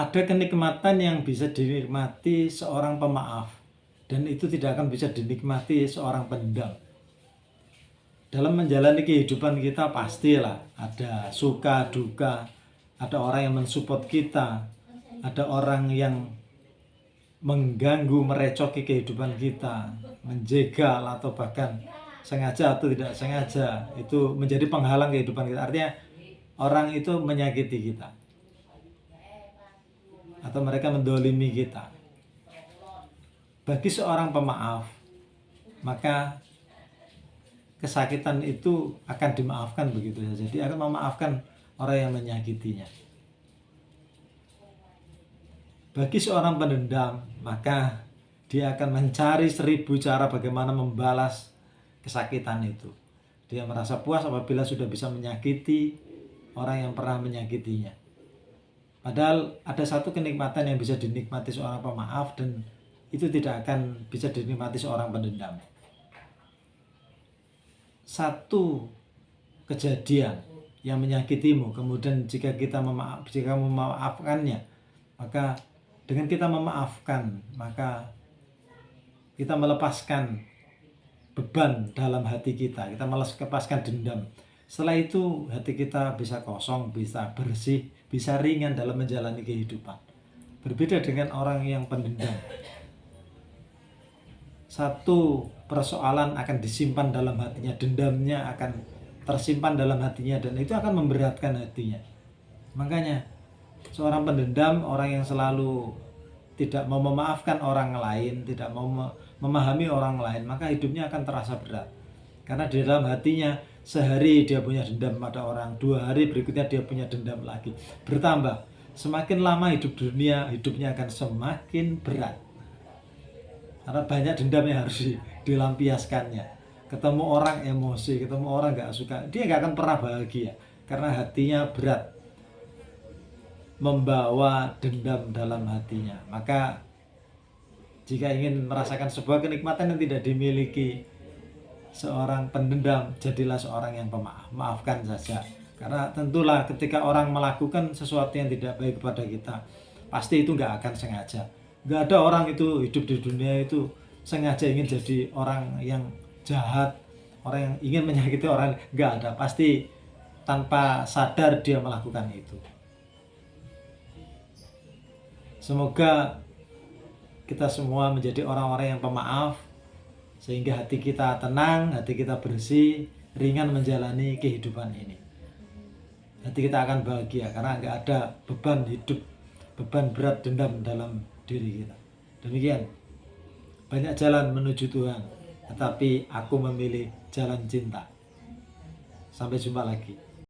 ada kenikmatan yang bisa dinikmati seorang pemaaf dan itu tidak akan bisa dinikmati seorang pendendam. Dalam menjalani kehidupan kita pastilah ada suka duka, ada orang yang mensupport kita, ada orang yang mengganggu, merecoki kehidupan kita, menjegal atau bahkan sengaja atau tidak sengaja itu menjadi penghalang kehidupan kita. Artinya orang itu menyakiti kita atau mereka mendolimi kita. Bagi seorang pemaaf, maka kesakitan itu akan dimaafkan begitu saja. Dia akan memaafkan orang yang menyakitinya. Bagi seorang pendendam, maka dia akan mencari 1000 cara bagaimana membalas kesakitan itu. Dia merasa puas apabila sudah bisa menyakiti orang yang pernah menyakitinya. Padahal ada satu kenikmatan yang bisa dinikmati seorang pemaaf dan itu tidak akan bisa dinikmati seorang pendendam. Satu kejadian yang menyakitimu, kemudian jika memaafkannya, maka dengan kita memaafkan, maka kita melepaskan beban dalam hati kita melepaskan dendam. Setelah itu hati kita bisa kosong, bisa bersih, bisa ringan dalam menjalani kehidupan. Berbeda dengan orang yang pendendam. Satu persoalan akan disimpan dalam hatinya, dendamnya akan tersimpan dalam hatinya dan itu akan memberatkan hatinya. Makanya seorang pendendam, orang yang selalu tidak mau memaafkan orang lain, tidak mau memahami orang lain, maka hidupnya akan terasa berat. Karena di dalam hatinya sehari dia punya dendam pada orang, 2 hari berikutnya dia punya dendam lagi, bertambah. Semakin lama hidup dunia, hidupnya akan semakin berat. Karena banyak dendam yang harus dilampiaskannya. Ketemu orang emosi, ketemu orang gak suka, dia gak akan pernah bahagia. Karena hatinya berat, membawa dendam dalam hatinya. Maka jika ingin merasakan sebuah kenikmatan yang tidak dimiliki seorang pendendam, jadilah seorang yang pemaaf. Maafkan saja. Karena tentulah ketika orang melakukan sesuatu yang tidak baik kepada kita, pasti itu gak akan sengaja. Gak ada orang itu hidup di dunia itu sengaja ingin jadi orang yang jahat, orang yang ingin menyakiti orang. Gak ada, pasti tanpa sadar dia melakukan itu. Semoga kita semua menjadi orang-orang yang pemaaf, sehingga hati kita tenang, hati kita bersih, ringan menjalani kehidupan ini. Hati kita akan bahagia karena gak ada beban hidup, beban berat dendam dalam diri kita. Demikian, banyak jalan menuju Tuhan, tetapi aku memilih jalan cinta. Sampai jumpa lagi.